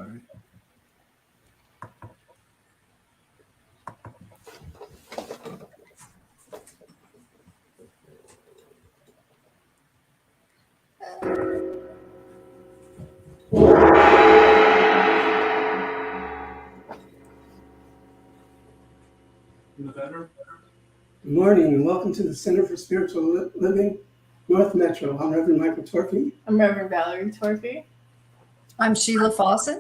Valerie. Good morning and welcome to the Center for Spiritual Living, North Metro. I'm Reverend Michael Torphy. I'm Reverend Valerie Torphy. I'm Sheila Fossen.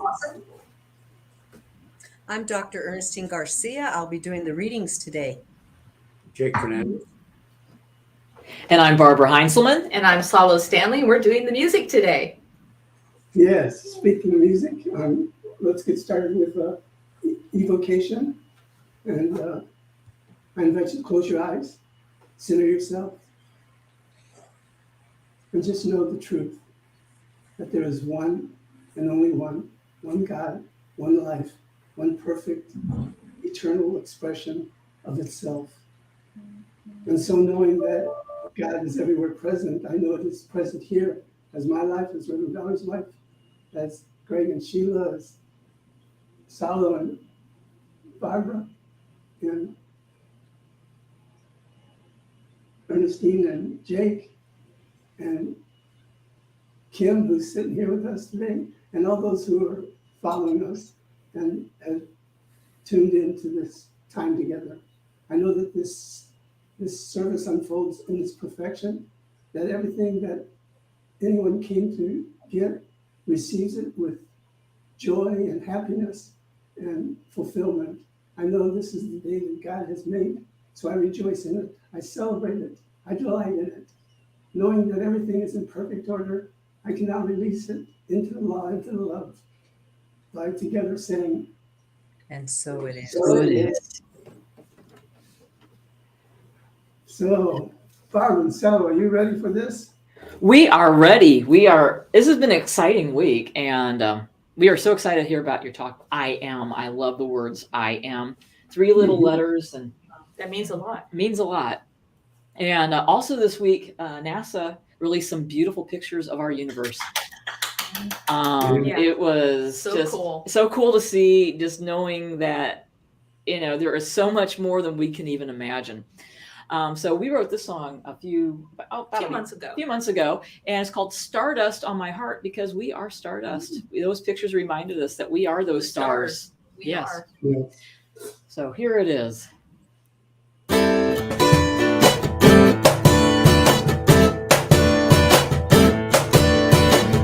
I'm Dr. Ernestine Garcia. I'll be doing the readings today. Jake Fernandez. And I'm Barbara Heintzelman. And I'm Salo Stanley. We're doing the music today. Yes, speaking of music, let's get started with evocation. And I invite you to close your eyes, center yourself, and just know the truth that there is one and only one God, one life, one perfect, eternal expression of itself. And so knowing that God is everywhere present, I know it is present here as my life, as Reverend Valerie's life, as Greg and Sheila, as Salo and Barbara, and Ernestine and Jake, and Kim, who's sitting here with us today, and all those who are following us and have tuned into this time together. I know that this service unfolds in its perfection, that everything that anyone came to get receives it with joy and happiness and fulfillment. I know this is the day that God has made, so I rejoice in it. I celebrate it. I delight in it. Knowing that everything is in perfect order, I can now release it into the law, into the love, by together saying, And so it is. So it is. So, Barb and Salo, are you ready for this? We are ready. This has been an exciting week, and we are so excited to hear about your talk. I am. I love the words I am. 3 little letters, and That means a lot. means a lot. And also this week, NASA released some beautiful pictures of our universe. Yeah. It was So just cool. so cool to see, just knowing that, there is so much more than we can even imagine. So we wrote this song a few months ago, and it's called Stardust on My Heart, because we are stardust. Those pictures reminded us that we are those stars. We Yes. are. Yeah. So here it is.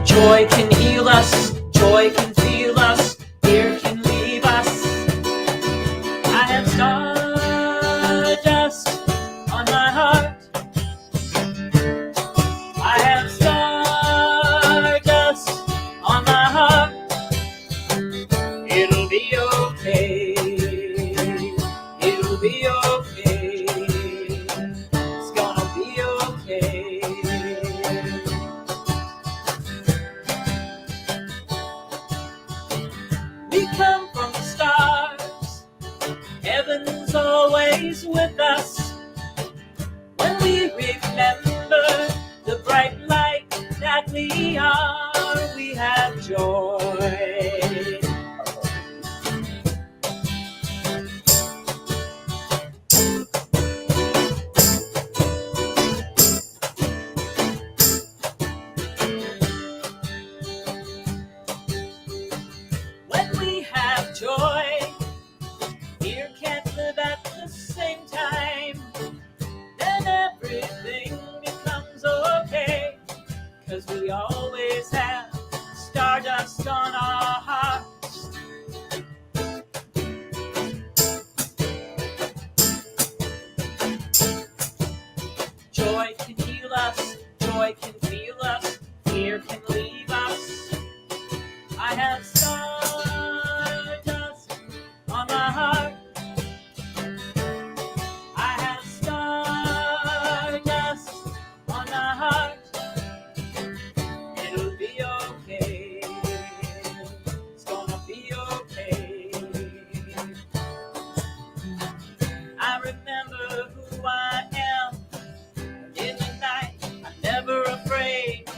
Joy can heal us, joy can feel us, fear can leave us. I have stardust on my heart. I have stardust on my heart. It'll be okay. It'll be okay. It's gonna be okay. We come from the stars. Heaven's always with us. When we remember the bright light that we are, we have joy. When we have joy, fear can't live at the same time. Then everything becomes okay, 'cause we always have stardust on our hearts. Joy can heal us, joy can feel us, fear can leave us. I have stardust on my heart. I have stardust on my heart. It'll be okay. It's gonna be okay. I remember who I am. In the night, I'm never afraid.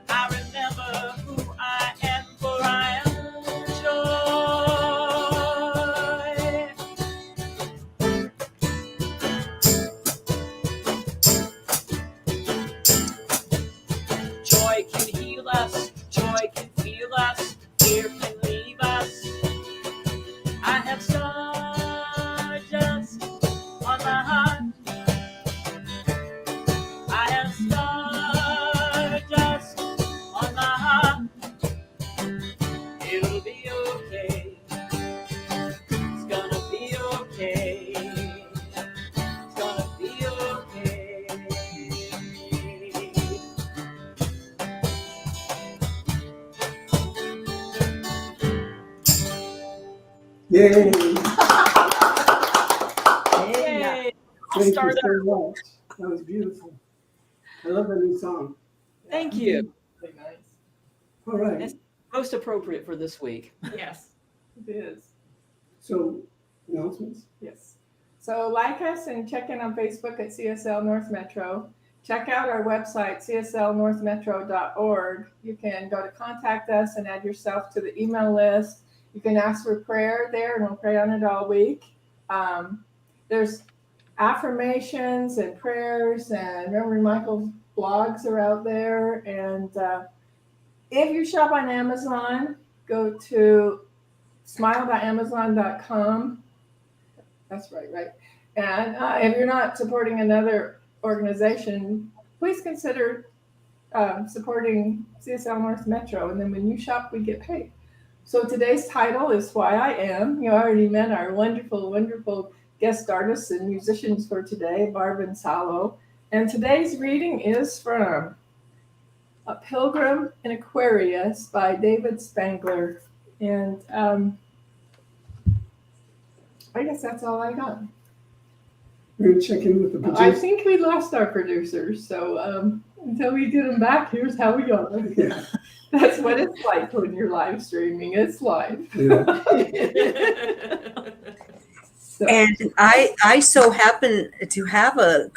I remember can heal us, joy can feel us, fear can leave us. I have stardust on my heart. I have stardust on my heart. It'll be okay. It's gonna be okay. It's gonna be okay. Yay! Yay! I'll Thank start you up. so much. That was beautiful. I love that new song. Thank you. Very nice. All right. It's most appropriate for this week. Yes, it is. So, announcements? Yes. So like us and check in on Facebook at CSL North Metro. Check out our website, cslnorthmetro.org. You can go to contact us and add yourself to the email list. You can ask for prayer there, and we'll pray on it all week. There's affirmations and prayers, and Reverend Michael's blogs are out there. And if you shop on Amazon, go to smile.amazon.com. That's right? And if you're not supporting another organization, please consider supporting CSL North Metro. And then when you shop, we get paid. So today's title is Why I Am. You already met our wonderful, wonderful guest artists and musicians for today, Barb and Salo. And today's reading is from A Pilgrim in Aquarius by David Spangler. And I guess that's all I got. We're going to check in with the I producers. think we lost our producers, so until we get them back, here's how we are. Yeah. That's what it's like when you're live streaming. It's live. Yeah. So, And I so happen to have a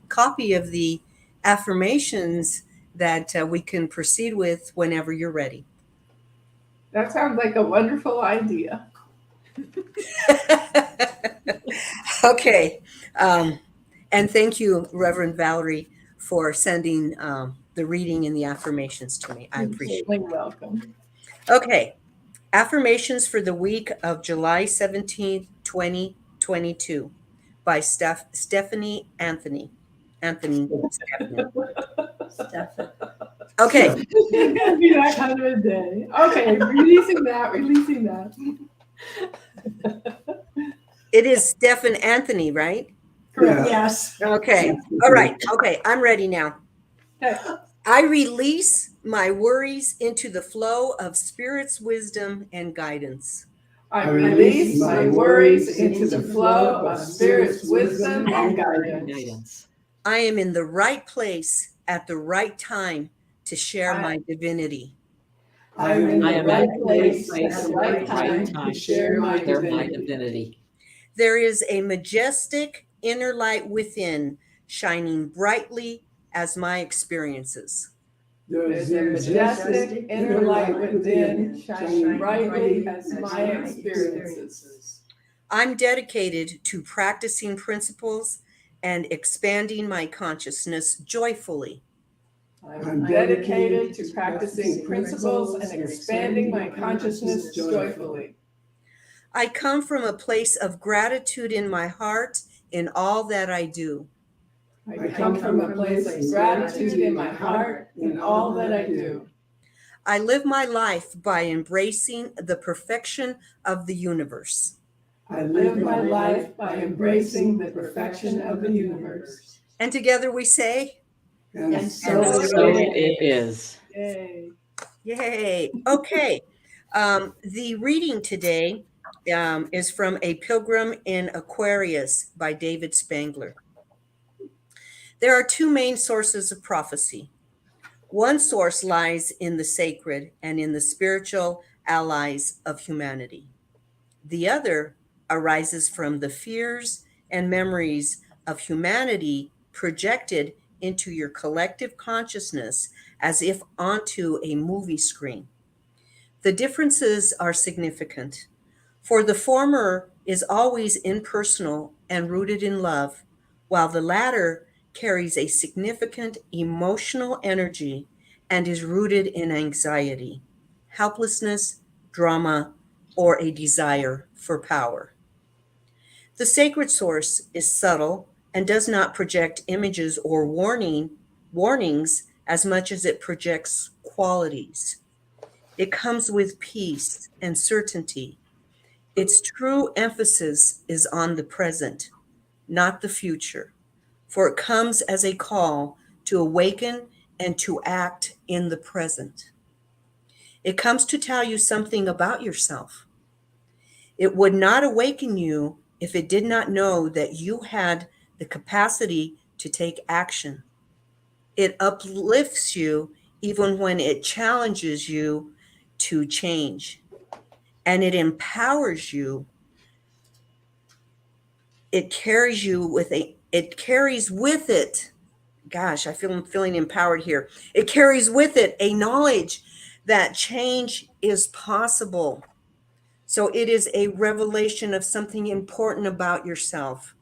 copy of the affirmations that we can proceed with whenever you're ready. that sounds like a wonderful idea. Okay. And thank you, Reverend Valerie, for sending the reading and the affirmations to me. I appreciate it. You're welcome. Okay. Affirmations for the week of July 17th, 2022 by Stephanie Anthony. Stephanie. Stephan. Okay. It's gonna be that kind of a day. Okay, releasing that. It is Stephan Anthony, right? Yeah. Yes. Okay. All right. Okay. I'm ready now. Okay. I release my worries into the flow of Spirit's wisdom and guidance. I release my worries into the flow of Spirit's wisdom and guidance. I am in the right place at the right time to share my divinity. I am in the right place at at the right time to share my divinity. There is a majestic inner light within, shining brightly as my experiences. There's a majestic inner light within, shining brightly as my experiences. I'm dedicated to practicing principles and expanding my consciousness joyfully. I'm dedicated to practicing principles and expanding my consciousness joyfully. I come from a place of gratitude in my heart in all that I do. I come from a place of gratitude in my heart in all that I do. I live my life by embracing the perfection of the universe. I live my life by embracing the perfection of the universe. And together we say, And so it is. Yay. yay. Okay. The reading today is from A Pilgrim in Aquarius by David Spangler. There are two main sources of prophecy. One source lies in the sacred and in the spiritual allies of humanity. The other arises from the fears and memories of humanity projected into your collective consciousness as if onto a movie screen. The differences are significant, for the former is always impersonal and rooted in love, while the latter carries a significant emotional energy and is rooted in anxiety, helplessness, drama, or a desire for power. The sacred source is subtle and does not project images or warnings as much as it projects qualities. It comes with peace and certainty. Its true emphasis is on the present, not the future, for it comes as a call to awaken and to act in the present. It comes to tell you something about yourself. It would not awaken you if it did not know that you had the capacity to take action. It uplifts you even when it challenges you to change, and it empowers you. It carries with it, gosh, I'm feeling empowered here. It carries with it a knowledge that change is possible. So it is a revelation of something important about yourself,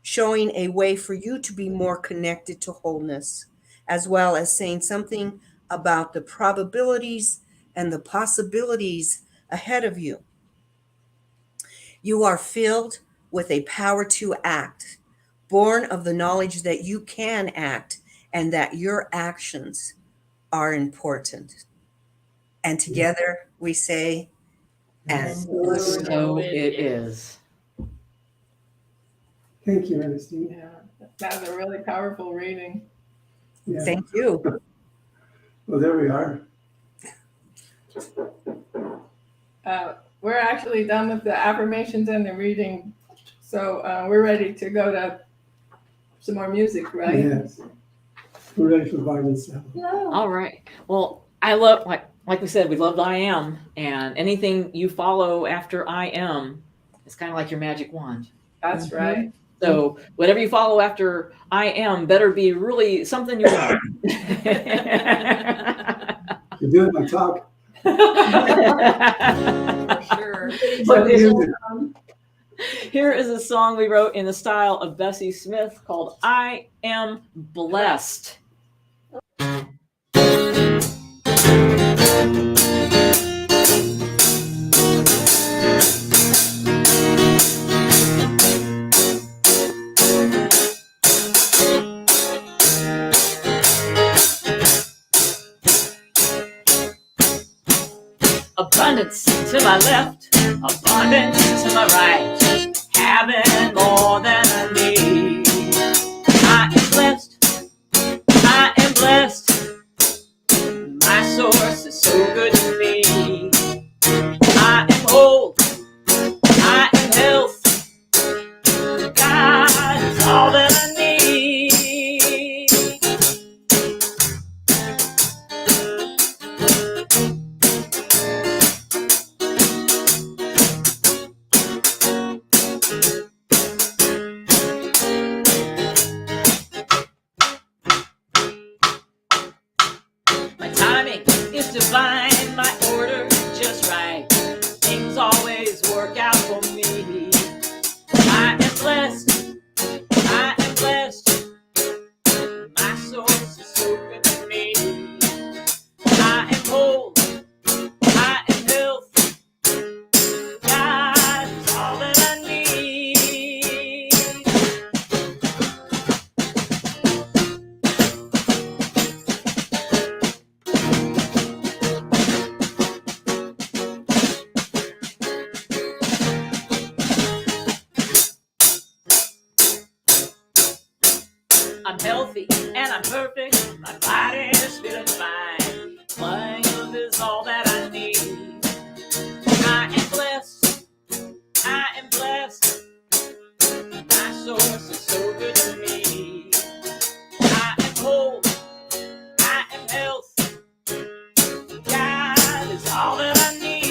showing a way for you to be more connected to wholeness, as well as saying something about the probabilities and the possibilities ahead of you. You are filled with a power to act, born of the knowledge that you can act and that your actions are important. And together we say, and So it is. Thank you, Ernestine. Yeah, that was a really powerful reading. Yeah. thank you. Well, there we are. We're actually done with the affirmations and the reading, so we're ready to go to some more music, right? Yes. We're ready for Barb and Salo. All right. Well, I love, like we said, we loved I am, and anything you follow after I am, it's kind of like your magic wand. That's right. So whatever you follow after I am better be really something you want. You're doing my talk. Sure. So here is a song we wrote in the style of Bessie Smith called I Am Blessed. Abundance to my left, abundance to my right, having more than I need. I am blessed, I am blessed, my source is so good to me. I am whole, I am health, God is all that I need. Divine, my order just right. Things always work out for me. I am blessed. I am blessed. My source is so good to me. I am whole. I am health. God is all that I need. I'm healthy and I'm perfect. My body is feeling fine. Love is all that I need. I am blessed. I am blessed. My source is so good to me. I am whole. I am health. God is all that I need.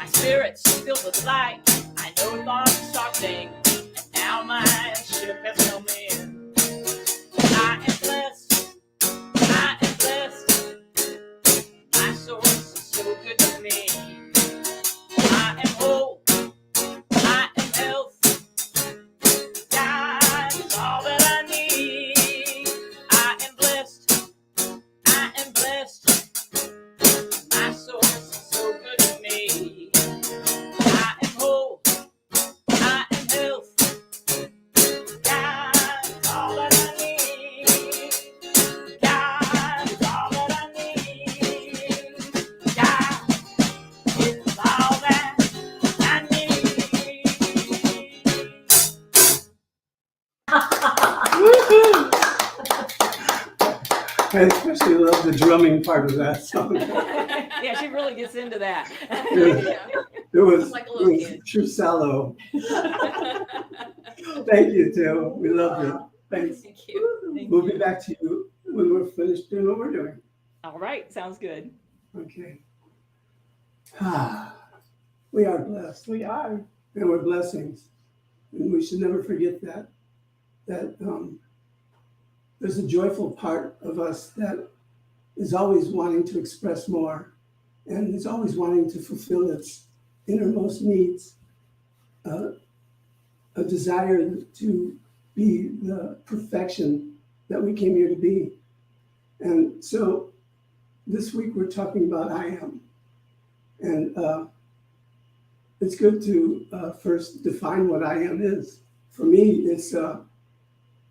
Spirits filled with light. I know thoughts are things, and now my ship has come in. I I especially love the drumming part of that song. Yeah, she really gets into that. It was, Like a it little was kid. true Salo. Thank you, too. We love you. Thanks. Thank you. We'll be back to you when we're finished doing what we're doing. All right, sounds good. Okay. We are blessed, We are. and we're blessings. And we should never forget that there's a joyful part of us that is always wanting to express more and is always wanting to fulfill its innermost needs, a desire to be the perfection that we came here to be. And so this week we're talking about I am. And it's good to first define what I am is. For me, it's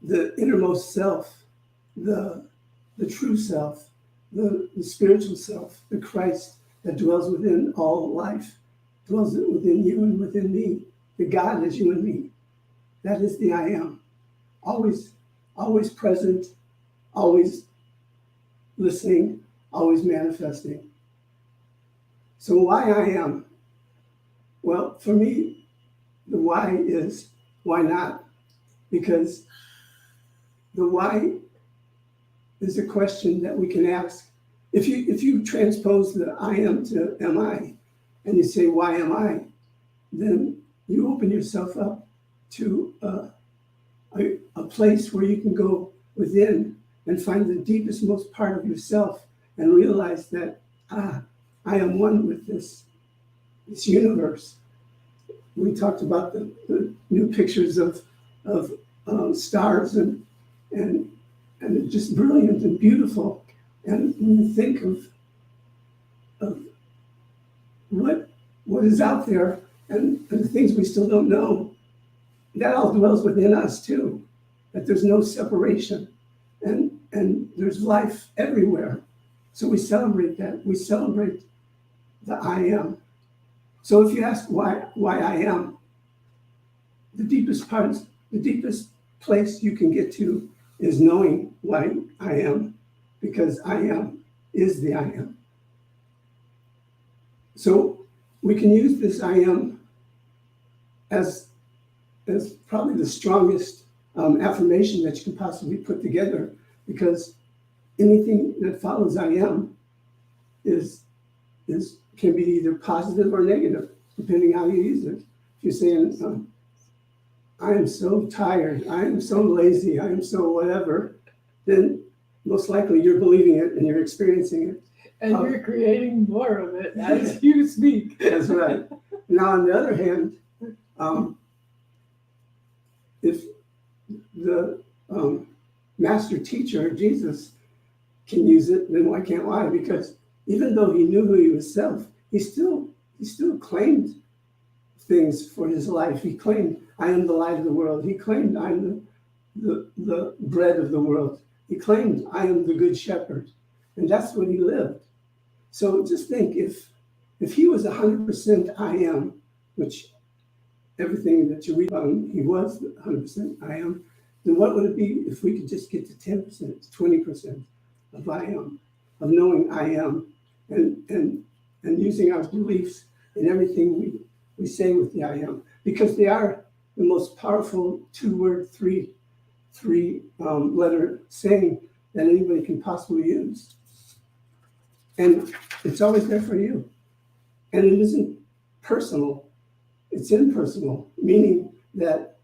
the innermost self, the true self, the spiritual self, the Christ that dwells within all life, dwells within you and within me. The God is you and me. That is the I am. Always present, always listening, always manifesting. So why I am? Well, for me, the why is why not? Because the why is a question that we can ask. If you transpose the I am to am I, and you say, why am I? Then you open yourself up to a place where you can go within and find the deepest, most part of yourself and realize that, I am one with this universe. We talked about the new pictures of stars and just brilliant and beautiful. And when you think of what is out there and the things we still don't know, that all dwells within us too. That there's no separation, and there's life everywhere. So we celebrate that. We celebrate the I am. So if you ask why I am, the deepest place you can get to is knowing why I am, because I am is the I am. So we can use this I am as probably the strongest affirmation that you can possibly put together, because anything that follows I am can be either positive or negative, depending how you use it. If you're saying, I am so tired, I am so lazy, I am so whatever, then most likely you're believing it and you're experiencing it. And you're creating more of it as you speak. That's right. Now, on the other hand, if the master teacher, Jesus, can use it, then why can't I? Because even though he knew who he was self, he still claimed things for his life. He claimed, I am the light of the world. He claimed, I'm the bread of the world. He claimed, I am the good shepherd. And that's what he lived. So just think, if he was 100% I am, which everything that you read about him, he was 100% I am, then what would it be if we could just get to 10%, 20% of I am, of knowing I am, and using our beliefs in everything we say with the I am, because they are the most powerful 2-word, 3-letter saying that anybody can possibly use. And it's always there for you. And it isn't personal, it's impersonal, meaning that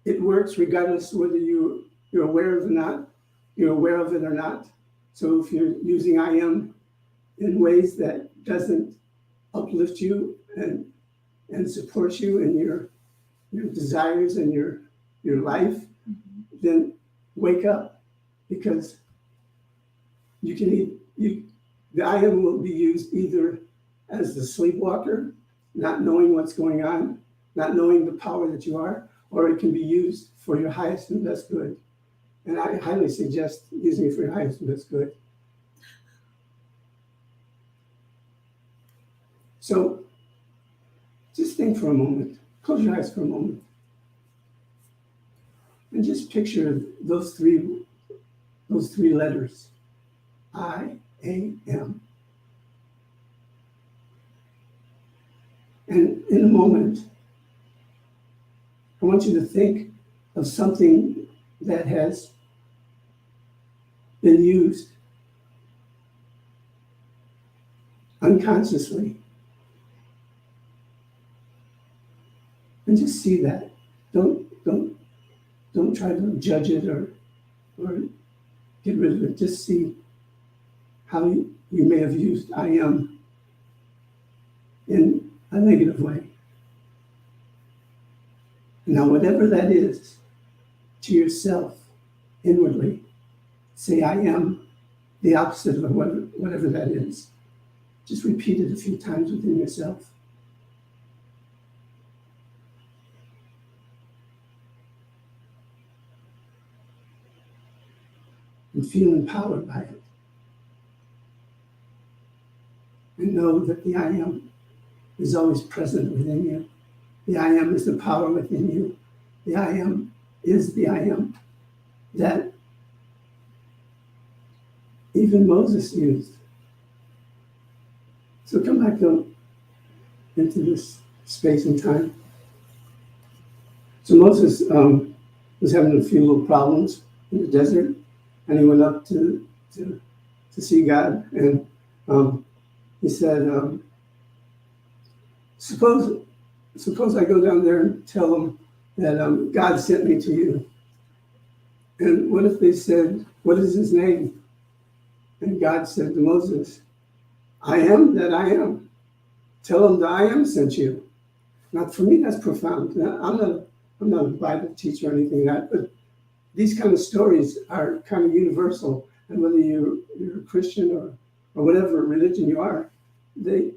it works regardless whether you're aware of it or not, you're aware of it or not. So if you're using I am in ways that doesn't uplift you and support you in your desires and your life, then wake up, because the I am will be used either as the sleepwalker, not knowing what's going on, not knowing the power that you are, or it can be used for your highest and best good. And I highly suggest using it for your highest and best good. So just think for a moment, close your eyes for a moment, and just picture those those three letters, I, A, M. And in a moment, I want you to think of something that has been used unconsciously. And just see that. Don't try to judge it or get rid of it. Just see how you may have used I am in a negative way. Now, whatever that is, to yourself, inwardly, say I am the opposite of whatever that is. Just repeat it a few times within yourself. And feel empowered by it. And know that the I am is always present within you. The I am is the power within you. The I am is the I am that even Moses used. So come back into this space and time. So Moses was having a few little problems in the desert, and he went up to see God, and he said, suppose I go down there and tell them that God sent me to you. And what if they said, what is his name? And God said to Moses, I am that I am. Tell them that I am sent you. Now, for me, that's profound. Now, I'm not a Bible teacher or anything like that, but these kind of stories are kind of universal. And whether you're a Christian or whatever religion you are, they're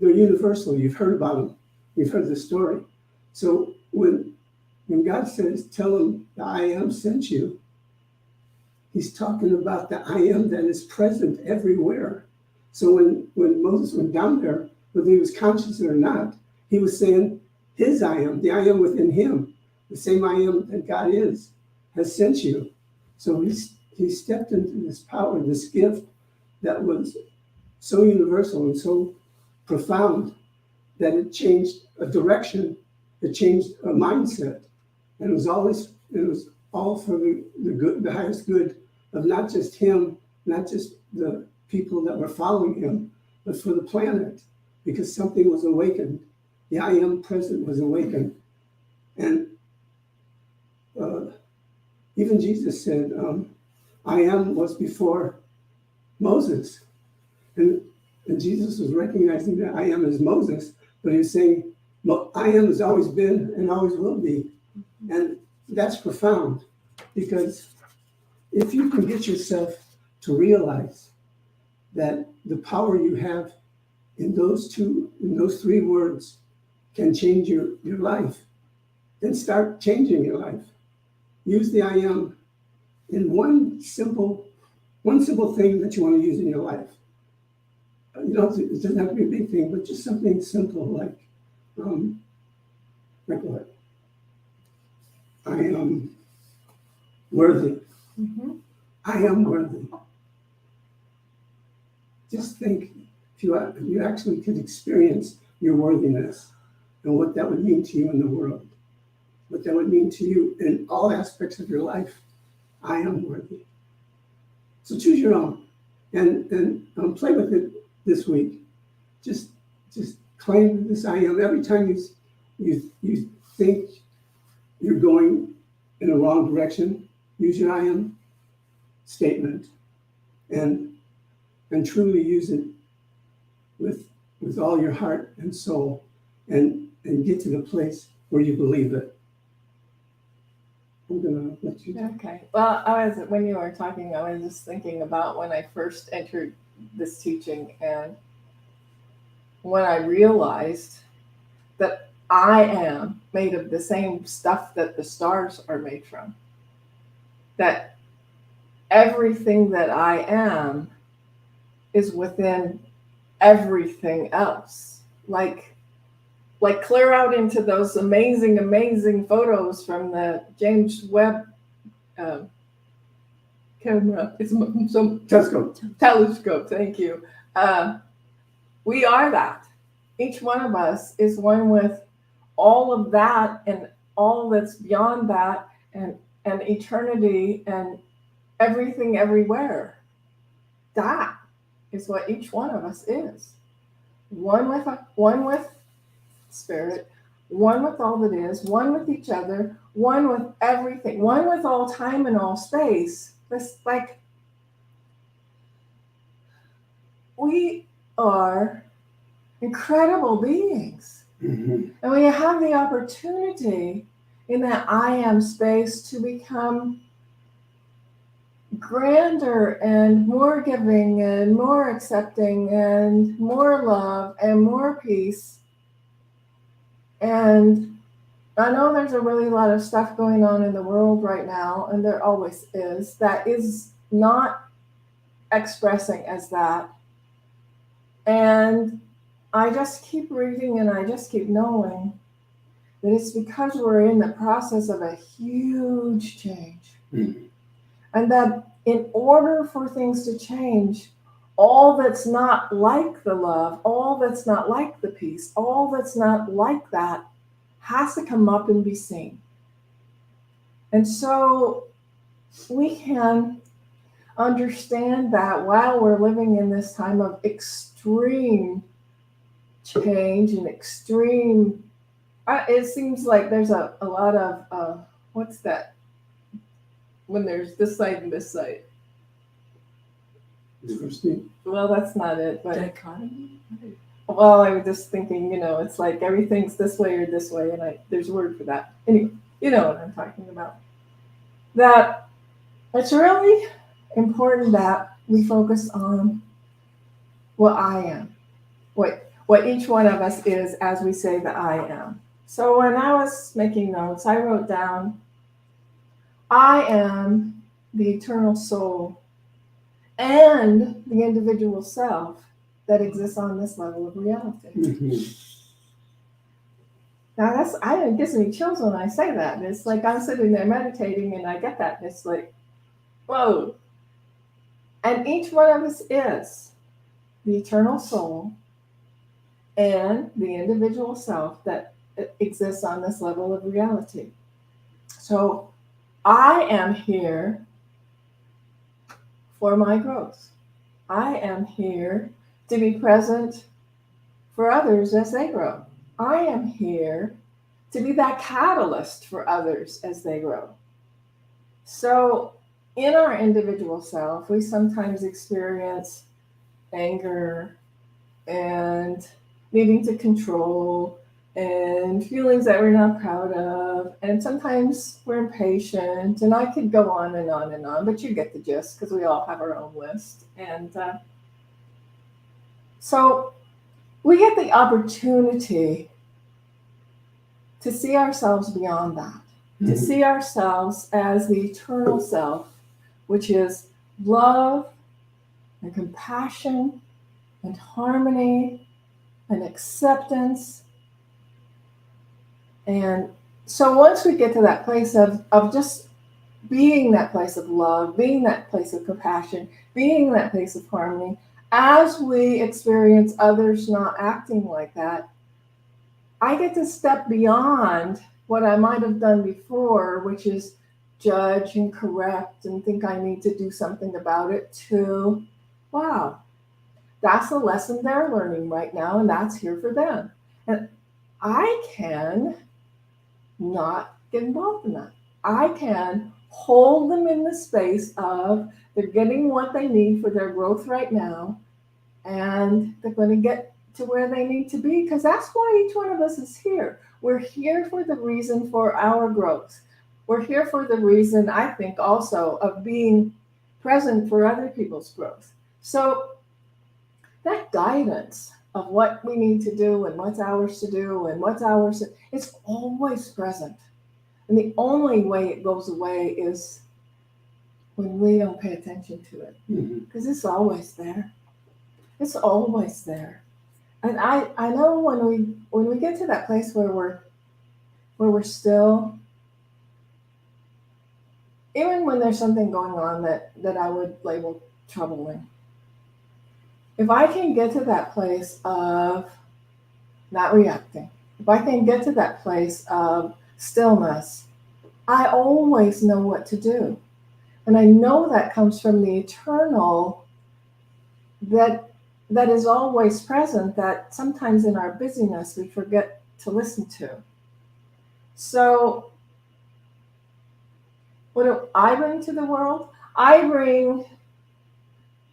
universal. You've heard about them. You've heard the story. So when God says, tell them the I am sent you, he's talking about the I am that is present everywhere. So when Moses went down there, whether he was conscious or not, he was saying his I am, the I am within him, the same I am that God is, has sent you. So he stepped into this power, this gift that was so universal and so profound that it changed a direction, it changed a mindset. And it was all for the good, the highest good of not just him, not just the people that were following him, but for the planet, because something was awakened. The I am present was awakened. And even Jesus said, I am was before Moses. And Jesus was recognizing that I am as Moses, but he was saying, I am has always been and always will be. And that's profound, because if you can get yourself to realize that the power you have in those three words can change your life, then start changing your life. Use the I am in one simple thing that you want to use in your life. It doesn't have to be a big thing, but just something simple like what? I am worthy. Mm-hmm. I am worthy. Just think if you actually could experience your worthiness and what that would mean to you in the world, what that would mean to you in all aspects of your life. I am worthy. So choose your own and play with it this week. Just claim this I am. Every time you think you're going in a wrong direction, use your I am statement and truly use it with all your heart and soul and get to the place where you believe it. I'm gonna let you. Okay. Well, when you were talking, I was just thinking about when I first entered this teaching and when I realized that I am made of the same stuff that the stars are made from. That everything that I am is within everything else. Like clear out into those amazing photos from the James Webb camera. It's some Tesco. telescope. Thank you. We are that. Each one of us is one with all of that and all that's beyond that and eternity and everything everywhere. That is what each one of us is. One with spirit, one with all that is, one with each other, one with everything, one with all time and all space. This like we are incredible beings. Mhm. And when you have the opportunity in that I am space to become grander and more giving and more accepting and more love and more peace. And I know there's a really lot of stuff going on in the world right now, and there always is, that is not expressing as that. And I just keep reading and I just keep knowing that it's because we're in the process of a huge change. Mhm. And that in order for things to change, all that's not like the love, all that's not like the peace, all that's not like that has to come up and be seen. And so we can understand that while we're living in this time of extreme change and extreme, it seems like there's a lot of, what's that? When there's this side and this side. Diversity. Well, that's not it, but Dichotomy? well, I was just thinking, it's like everything's this way or this way, and there's a word for that. Anyway, you know what I'm talking about. That it's really important that we focus on what I am, what each one of us is as we say that I am. So when I was making notes, I wrote down, I am the eternal soul and the individual self that exists on this level of reality. Mhm. Now it gives me chills when I say that. And it's like I'm sitting there meditating and I get that. And it's like, whoa. And each one of us is the eternal soul and the individual self that exists on this level of reality. So I am here for my growth. I am here to be present for others as they grow. I am here to be that catalyst for others as they grow. So in our individual self, we sometimes experience anger and needing to control and feelings that we're not proud of. And sometimes we're impatient, and I could go on and on and on, but you get the gist because we all have our own list. And so we get the opportunity to see ourselves beyond that, to see ourselves as the eternal self, which is love and compassion and harmony and acceptance. And so once we get to that place of just being that place of love, being that place of compassion, being that place of harmony, as we experience others not acting like that, I get to step beyond what I might have done before, which is judge and correct and think I need to do something about it, to, wow, that's a lesson they're learning right now, and that's here for them. And I can not get involved in that. I can hold them in the space of they're getting what they need for their growth right now, and they're going to get to where they need to be, because that's why each one of us is here. We're here for the reason for our growth. We're here for the reason, I think, also of being present for other people's growth. So that guidance of what we need to do and what's ours to do and what's ours, it's always present. And the only way it goes away is when we don't pay attention to it, because it's always there. It's always there. And I know when we get to that place where we're still even when there's something going on that I would label troubling, if I can get to that place of not reacting, if I can get to that place of stillness, I always know what to do. And I know that comes from the eternal that is always present, that sometimes in our busyness we forget to listen to. So what do I bring to the world? I bring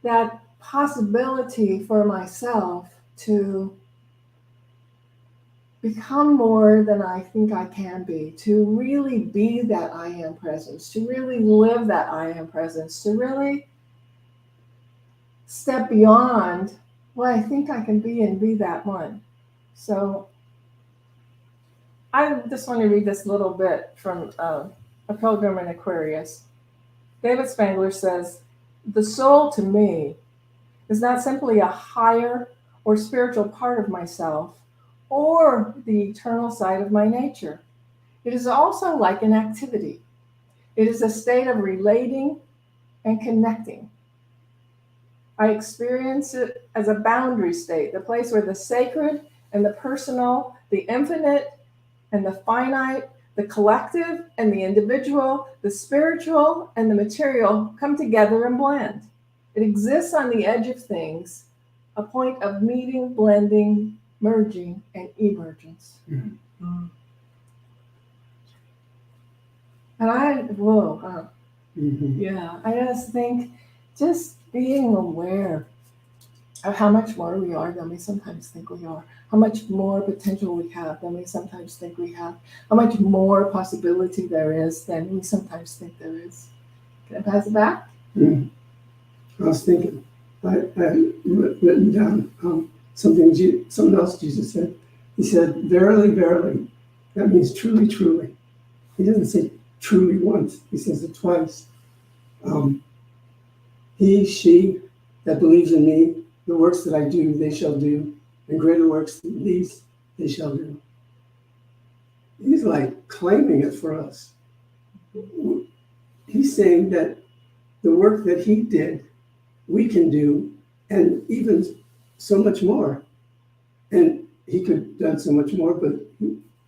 that possibility for myself to become more than I think I can be, to really be that I am presence, to really live that I am presence, to really step beyond what I think I can be and be that one. So I just want to read this little bit from A Pilgrim in Aquarius. David Spangler says, "The soul to me is not simply a higher or spiritual part of myself or the eternal side of my nature. It is also like an activity. It is a state of relating and connecting. I experience it as a boundary state, the place where the sacred and the personal, the infinite and the finite, the collective and the individual, the spiritual and the material come together and blend. It exists on the edge of things, a point of meeting, blending, merging, and emergence." Mm-hmm. And I just think just being aware of how much more we are than we sometimes think we are, how much more potential we have than we sometimes think we have, how much more possibility there is than we sometimes think there is. Can I pass it back? Mm. I was thinking, I written down something else Jesus said. He said, "Verily, verily." That means truly, truly. He doesn't say truly once. He says it twice. He, she that believes in me, the works that I do, they shall do, and greater works than these they shall do. He's like claiming it for us. He's saying that the work that he did, we can do, and even so much more. And he could have done so much more, but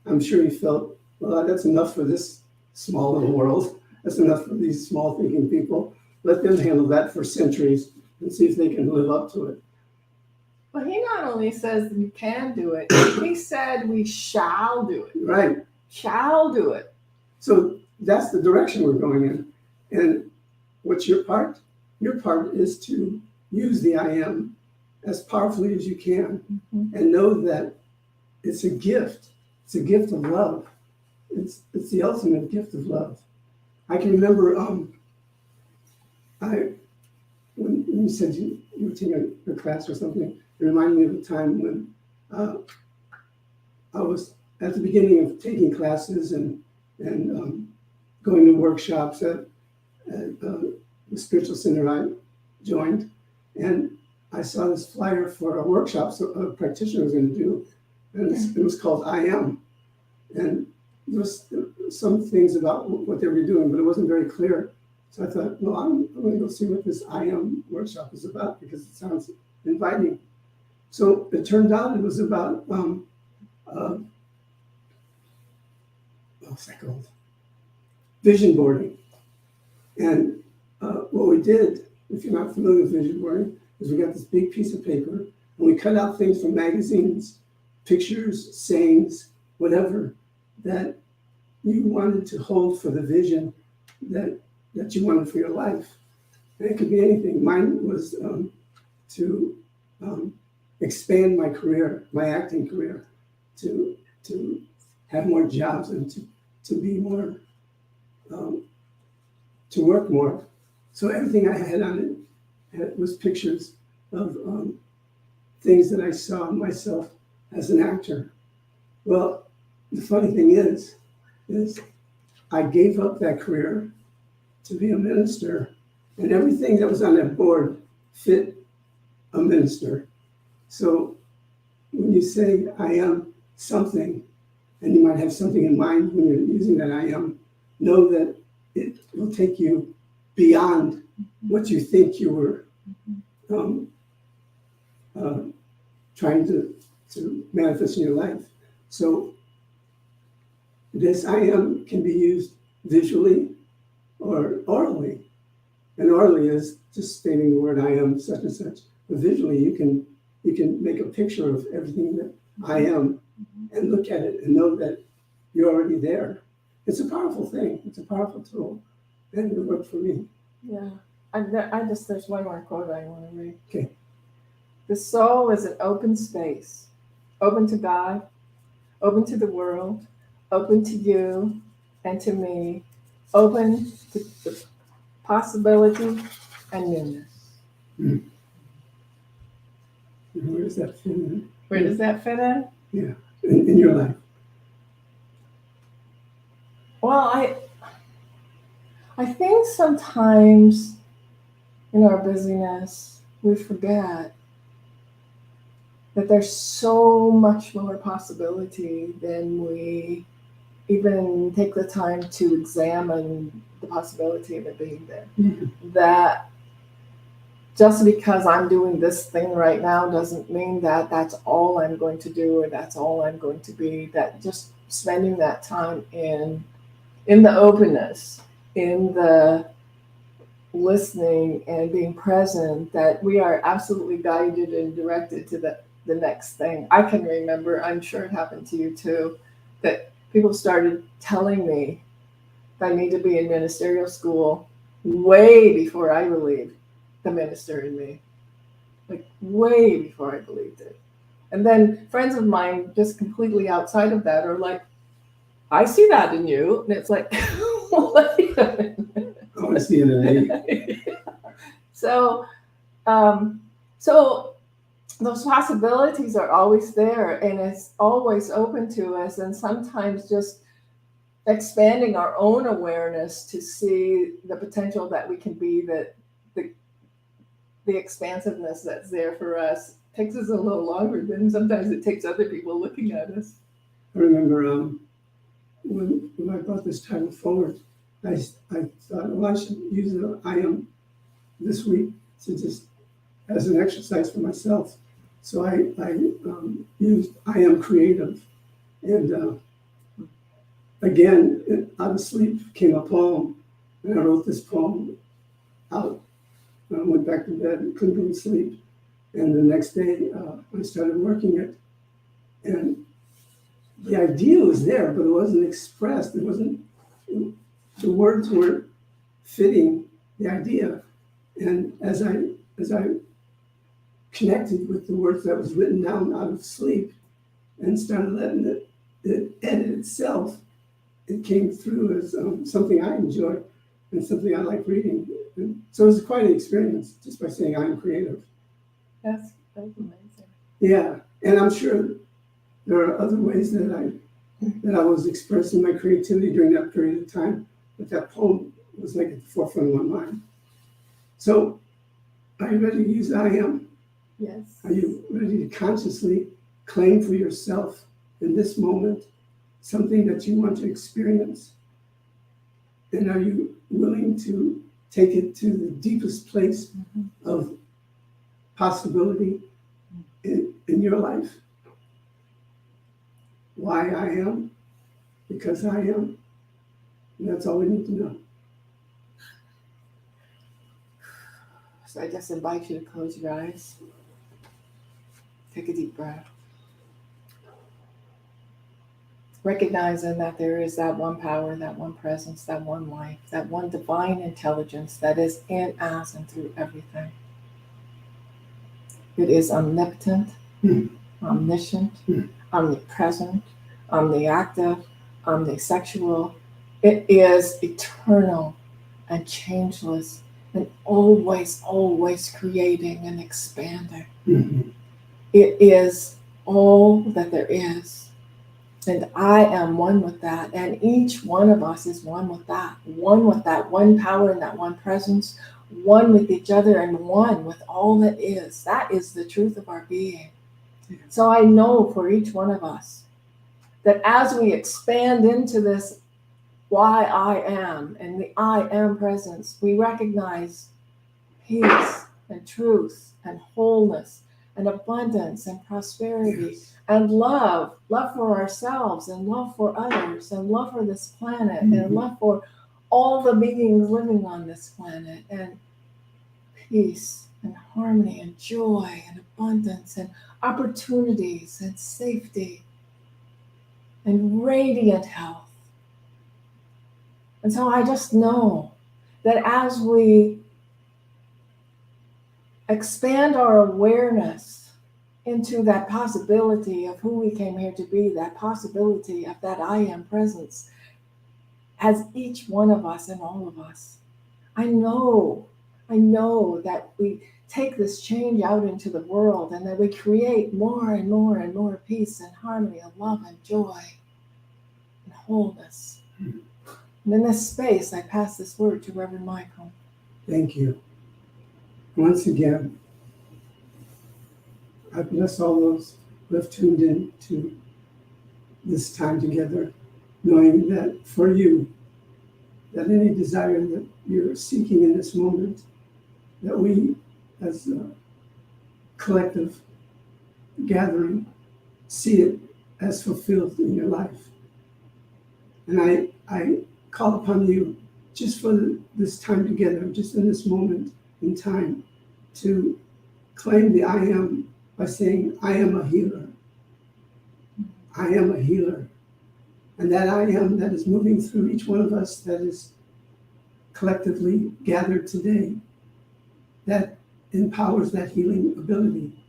I'm sure he felt, well, that's enough for this small little world. That's enough for these small thinking people. Let them handle that for centuries and see if they can live up to it. Well, he not only says we can do it, he said we shall do it. Right. Shall do it. So that's the direction we're going in. And what's your part? Your part is to use the I am as powerfully as you can, and know that it's a gift. It's a gift of love. It's the ultimate gift of love. I can remember when you said you were taking a class or something, it reminded me of a time when I was at the beginning of taking classes and going to workshops at the spiritual center I joined, and I saw this flyer for a workshop a practitioner was going to do, and it was called I Am, and there was some things about what they were doing, but it wasn't very clear. So I thought, well, I'm going to go see what this I Am workshop is about because it sounds inviting. So it turned out it was about what's that called? Vision boarding. And what we did, if you're not familiar with vision boarding, is we got this big piece of paper and we cut out things from magazines, pictures, sayings, whatever that you wanted to hold for the vision that you wanted for your life. And it could be anything. Mine was to expand my career, my acting career, to have more jobs and to be more, to work more. So everything I had on it was pictures of things that I saw myself as an actor. Well, the funny thing is I gave up that career to be a minister, and everything that was on that board fit a minister. So when you say I am something, and you might have something in mind when you're using that I am, know that it will take you beyond what you think you were trying to manifest in your life. So this I am can be used visually or orally. And orally is just stating the word I am such and such. But visually you can make a picture of everything that I am and look at it and know that you're already there. It's a powerful thing. It's a powerful tool. And it worked for me. Yeah. There's one more quote I want to read. Okay. The soul is an open space, open to God, open to the world, open to you and to me, open to the possibility and newness. And where does that fit in? Where does that fit in? Yeah, in your life. Well, I think sometimes in our busyness, we forget that there's so much more possibility than we even take the time to examine the possibility of it being there. Mm-hmm. That just because I'm doing this thing right now doesn't mean that that's all I'm going to do or that's all I'm going to be. That just spending that time in the openness, in the listening and being present, that we are absolutely guided and directed to the next thing. I can remember, I'm sure it happened to you too, that people started telling me that I need to be in ministerial school way before I believed the minister in me. Like way before I believed it. And then friends of mine just completely outside of that are like, I see that in you. And it's like, wait a minute. Oh, I see it in me. So those possibilities are always there, and it's always open to us. And sometimes just expanding our own awareness to see the potential that we can be, that the expansiveness that's there for us takes us a little longer than sometimes it takes other people looking at us. I remember when I brought this title forward, I thought, well, I should use the I am this week to just as an exercise for myself. So I used I am creative. And again, out of sleep came a poem. And I wrote this poem out. I went back to bed, couldn't go to sleep. And the next day, I started working it. And the idea was there, but it wasn't expressed. It wasn't, the words weren't fitting the idea. And as I connected with the words that was written down out of sleep and started letting it edit itself, it came through as something I enjoy and something I like reading. And so it was quite an experience just by saying I'm creative. That's amazing. Yeah, and I'm sure there are other ways that I was expressing my creativity during that period of time, but that poem was like at the forefront of my mind. So, are you ready to use I am? Yes. Are you ready to consciously claim for yourself in this moment something that you want to experience? And are you willing to take it to the deepest place of possibility in your life? Why I am? Because I am. And that's all we need to know. So I just invite you to close your eyes. Take a deep breath. Recognizing that there is that one power, that one presence, that one life, that one divine intelligence that is in us and through everything. It is omnipotent, omniscient, omnipresent, omniactive, omnisexual. It is eternal and changeless and always, always creating and expanding. Mm-hmm. It is all that there is. And I am one with that. And each one of us is one with that one power and that one presence, one with each other and one with all that is. That is the truth of our being. So I know for each one of us that as we expand into this why I am and the I am presence, we recognize peace and truth and wholeness and abundance and prosperity and love for ourselves and love for others and love for this planet and love for all the beings living on this planet, and peace and harmony and joy and abundance and opportunities and safety and radiant health. And so I just know that as we expand our awareness into that possibility of who we came here to be, that possibility of that I am presence, as each one of us and all of us, I know that we take this change out into the world and that we create more and more and more peace and harmony and love and joy and wholeness. And in this space, I pass this word to Reverend Michael. Thank you. Once again, I bless all those who have tuned in to this time together, knowing that for you, that any desire that you're seeking in this moment, that we as a collective gathering see it as fulfilled in your life. And I call upon you just for this time together, just in this moment in time, to claim the I am by saying, I am a healer. I am a healer. And that I am that is moving through each one of us, that is collectively gathered today, that empowers that healing ability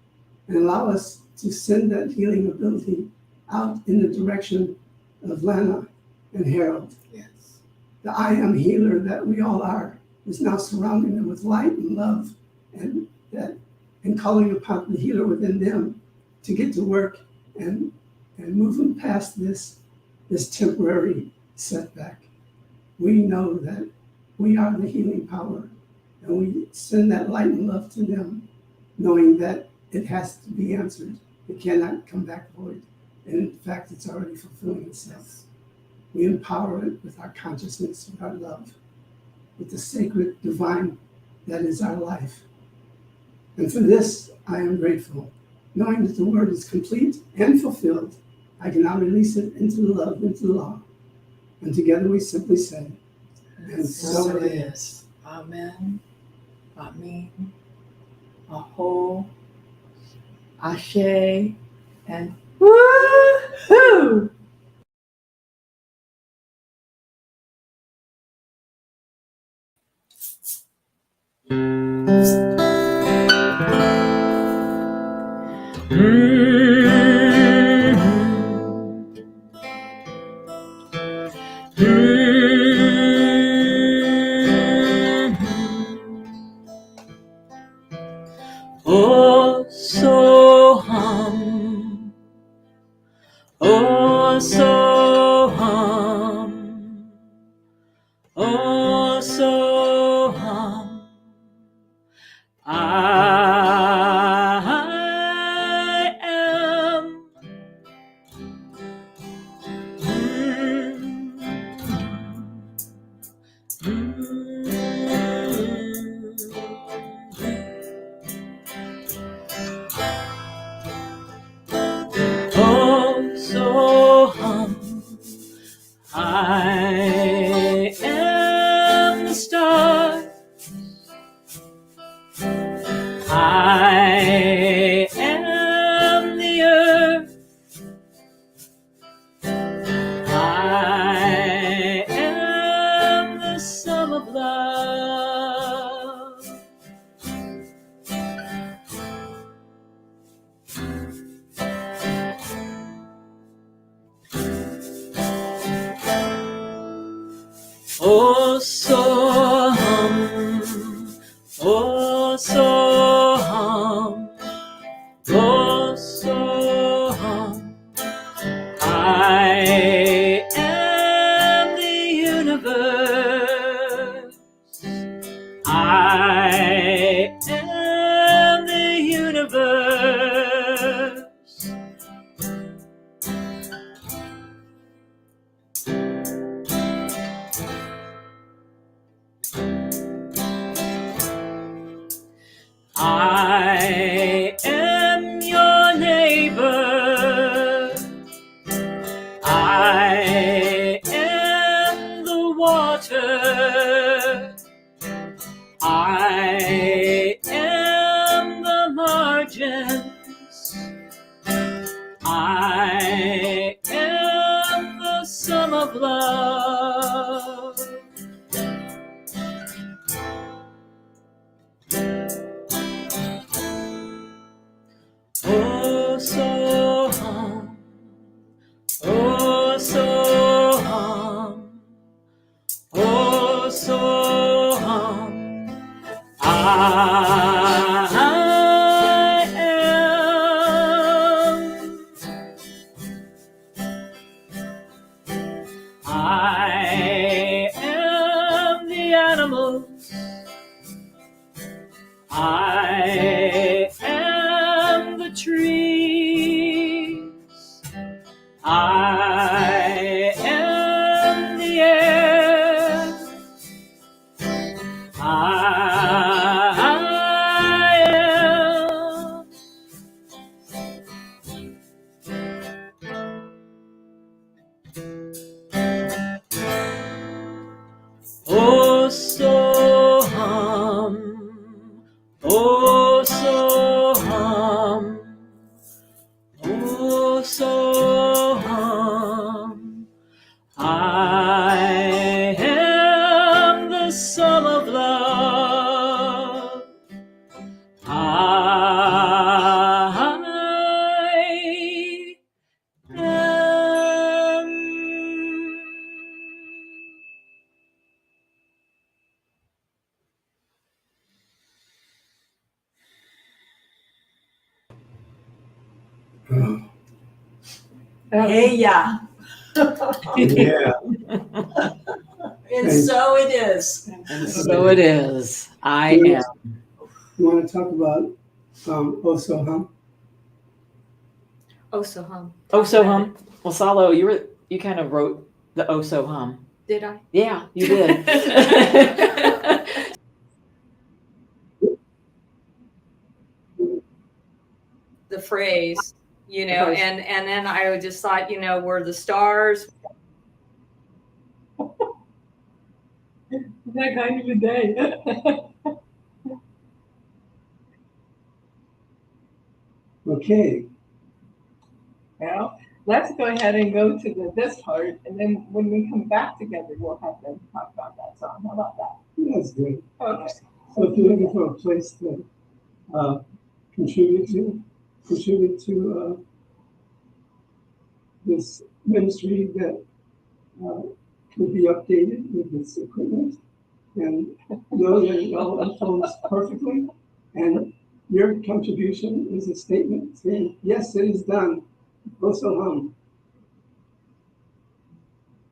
and allow us to send that healing ability out in the direction of Lana and Harold. Yes. The I am healer that we all are is now surrounding them with light and love, and calling upon the healer within them to get to work and move them past this temporary setback. We know that we are the healing power, and we send that light and love to them, knowing that it has to be answered. It cannot come back void. And in fact, it's already fulfilling itself. We empower it with our consciousness, with our love, with the sacred divine that is our life. And for this, I am grateful. Knowing that the word is complete and fulfilled, I can now release it into the love, into the law. And together we simply say, and so it is. Amen. Amen. Aho. Ashe. And woohoo! Oh, so hum. Oh, so hum. Oh, so hum. I am. Oh, so hum. I am the star. I am the earth. I am the sum of love. Oh, so hum. Oh, so hum. Oh, so hum. I am the universe. I am the universe. I am your neighbor. I am the water. I am the margins. I am the sum of love. Oh, so hum. Oh, so hum. Oh, so hum. I am the animals. I am the trees. I am the air. I am. Oh, so hum. Oh, so hum. Oh, so hum. I am the sum of love. I am. Hey, yeah. Yeah. And so it is. And so it is. I am. You want to talk about also hum? Oh, so hum. Oh, so hum. Well, Salo, you kind of wrote the oh, so hum. Did I? Yeah, you did. The phrase, you know, and then I just thought, you know, were the stars. That kind of a day. Okay. Well, let's go ahead and go to this part, and then when we come back together, we'll have them talk about that song. How about that? That's good. Okay. So if you're looking for a place to contribute to this ministry that could be updated with this equipment and know that it all unfolds perfectly. And your contribution is a statement saying, yes, it is done. Also hum.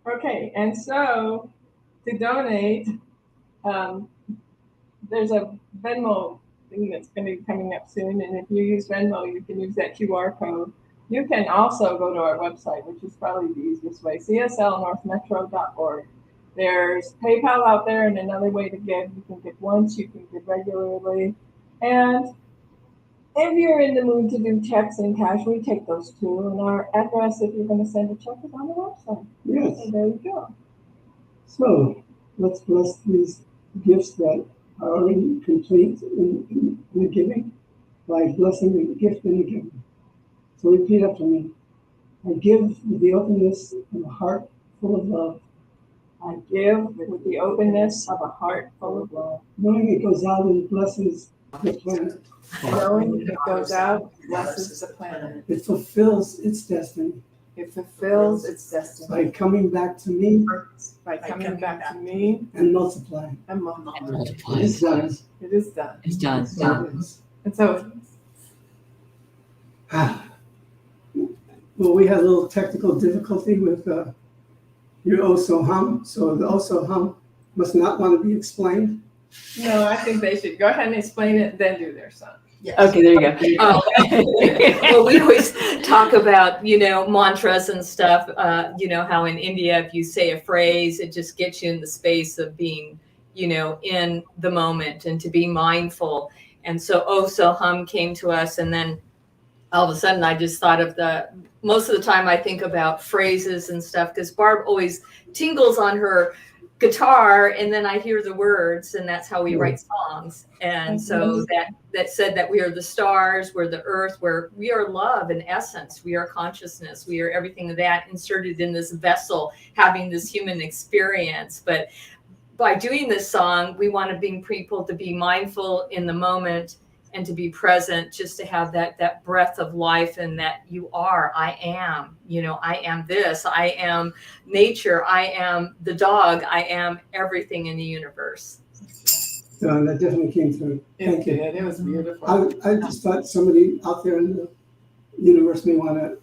Okay, and so to donate, there's a Venmo thing that's going to be coming up soon. And if you use Venmo, you can use that QR code. You can also go to our website, which is probably the easiest way, cslnorthmetro.org. There's PayPal out there and another way to give. You can give once, you can give regularly. And if you're in the mood to do checks and cash, we take those too. And our address, if you're going to send a check, is on the website. Yes. So there you go. So let's bless these gifts that are already complete in the giving by blessing the gift and the giving. So repeat after me. I give with the openness of a heart full of love. I give with the openness of a heart full of love, Knowing it goes out and blesses the planet. knowing it goes out, blesses the planet. It fulfills its destiny It fulfills its destiny by coming back to me by coming back to me and multiplying. and multiplying. Multiply. It's done. It is done. It's done. So it is. And so Well, we had a little technical difficulty with your also hum. So the also hum must not want to be explained. no, I think they should go ahead and explain it, then do their song. Okay, there you go. Oh. Well, we always talk about, you know, mantras and stuff. You know, how in India, if you say a phrase, it just gets you in the space of being, you know, in the moment and to be mindful. And so Oh So Hum came to us, and then all of a sudden I just thought of most of the time I think about phrases and stuff, because Barb always tingles on her guitar and then I hear the words, and that's how we write songs. And so that said that we are the stars, we're the earth, we are love in essence, we are consciousness, we are everything of that inserted in this vessel, having this human experience. But by doing this song, we want to bring people to be mindful in the moment and to be present, just to have that breath of life, and that I am, I am this, I am nature, I am the dog, I am everything in the universe. So that definitely came through. Thank you. It was beautiful. I just thought somebody out there in the universe may want a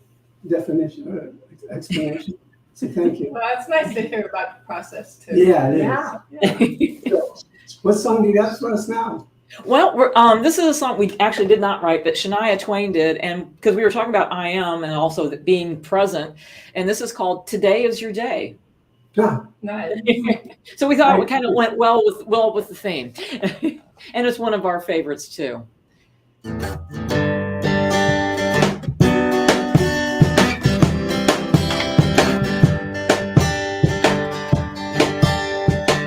definition or explanation. So thank you. Well, it's nice to hear about the process too. Yeah, it is. So, what song do you got for us now? Well, this is a song we actually did not write, but Shania Twain did, and because we were talking about I am and also being present, and this is called "Today Is Your Day." Ah, Nice. So we thought it kind of went well with the theme, and it's one of our favorites too.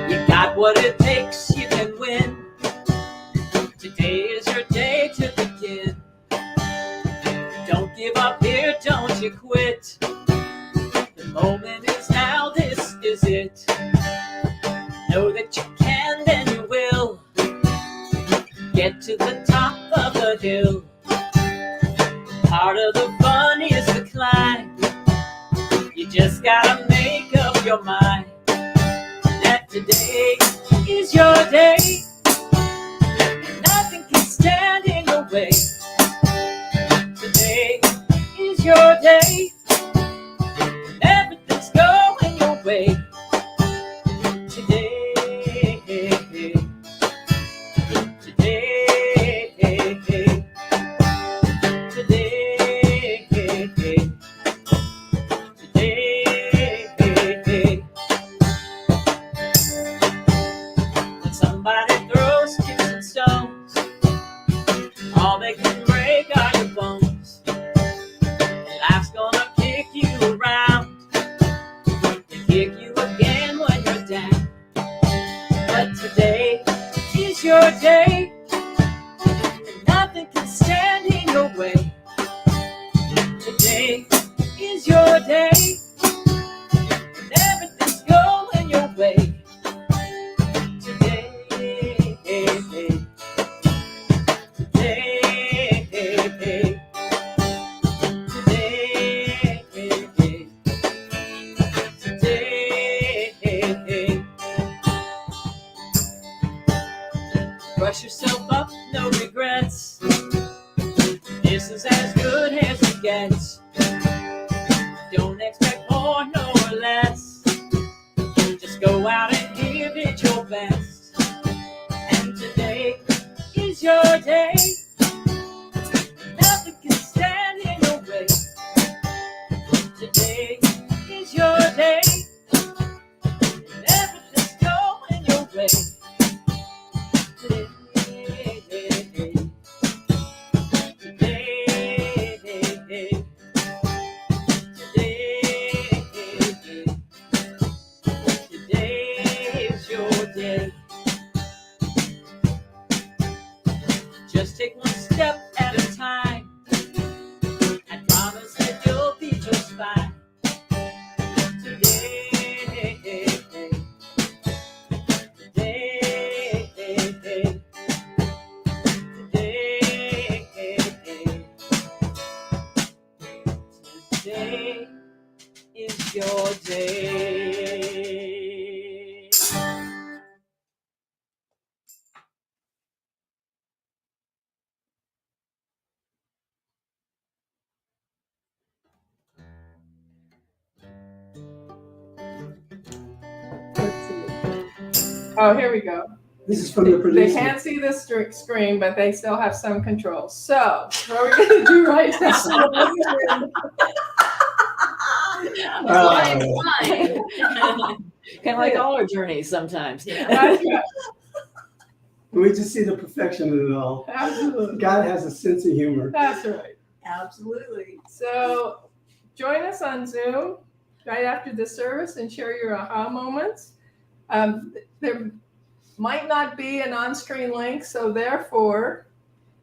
You got what it takes, you can win. Today is your day to begin. Don't give up here, don't you quit. The moment is now, this is it. Know that you can, then you will. Get to the top of the hill. Part of the fun is the climb. You just gotta make up your mind that today is your day. Nothing can stand in your way. Today is your day. Everything's going your way. Today, today, today. When somebody throws sticks and stones, all they can break are your bones. And life's gonna kick you around and kick you again when you're down. But today is your day, and nothing can stand in your way. Today is your day, and everything's going your way. Today, today, today. Brush yourself up, no regrets. This is as good as it gets. Don't expect more, no or less. Just go out and give it your best. And today is your day. Nothing can stand in your way. Today is your day. And everything's going your way. Today, today, today is your day. Just take one step at a time. I promise that you'll be just fine. Today, today, today is your day. Let's see. Oh, here we go. this is from the They producer. can't see the screen, but they still have some control. So, what are we going to do right now? Kind of like all our journeys sometimes. That's right. And we just see the perfection of it all. Absolutely. God has a sense of humor. That's right. Absolutely. So join us on Zoom right after the service and share your aha moments. There might not be an on-screen link, so therefore,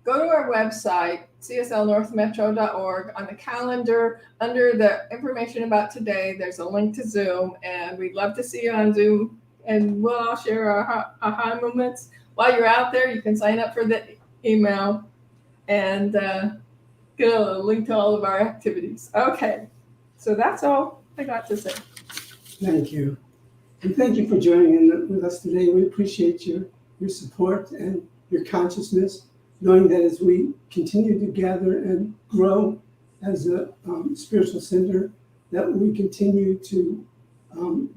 go to our website, cslnorthmetro.org. On the calendar, under the information about today, there's a link to Zoom, and we'd love to see you on Zoom, and we'll all share our aha moments. While you're out there, you can sign up for the email and get a link to all of our activities. Okay, so that's all I got to say. Thank you. And thank you for joining in with us today. We appreciate your support and your consciousness, knowing that as we continue to gather and grow as a spiritual center, that we continue to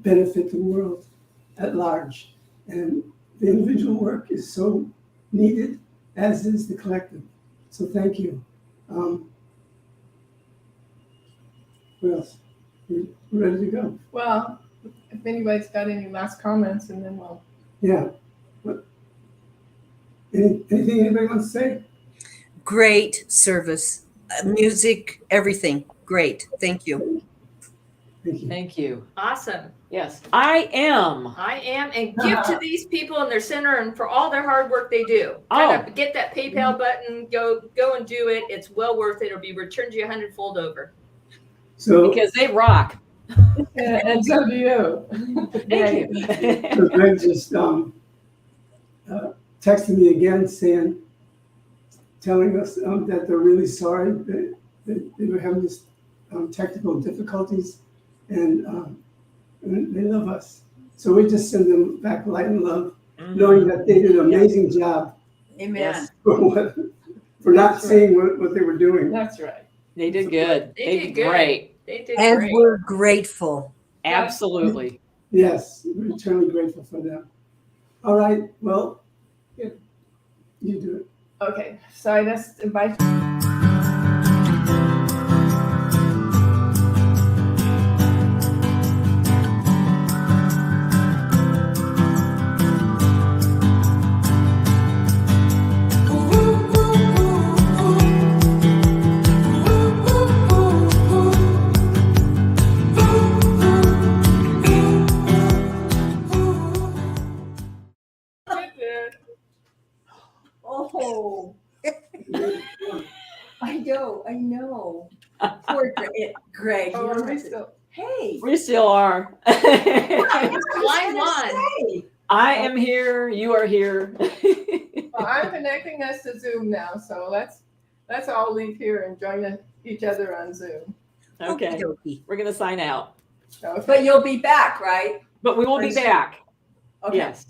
benefit the world at large. And the individual work is so needed, as is the collective. So thank you. What else? We're ready to go. Well, if anybody's got any last comments, and then we'll. Yeah. Anything anybody wants to say? Great service. Music, everything. Great. Thank you. Thank you. Thank you. Awesome. Yes, I am. And give to these people in their center and for all their hard work they do. Kind of get that PayPal button, go and do it. It's well worth it. It'll be returned to you 100-fold over. So, Because they rock. And so do you. Thank you. so Greg just texted me again telling us that they're really sorry that they were having this technical difficulties, and they love us. So we just send them back light and love, knowing that they did an amazing job Amen. for not seeing what they were doing. That's right. They did good. They did good. great. They did And great. we're grateful. Absolutely. Yes, we're eternally grateful for them. All right, well, you do it. Okay, so I just invite. Oh, I know. Poor Greg. Oh, are we still? Hey. We still are. Line I one. I am here. You are here. Well, I'm connecting us to Zoom now, so let's all leave here and join each other on Zoom. Okay. Okey-dokey. We're going to sign out. Okay. But you'll be back, right? But we will be back. Okay. Yes.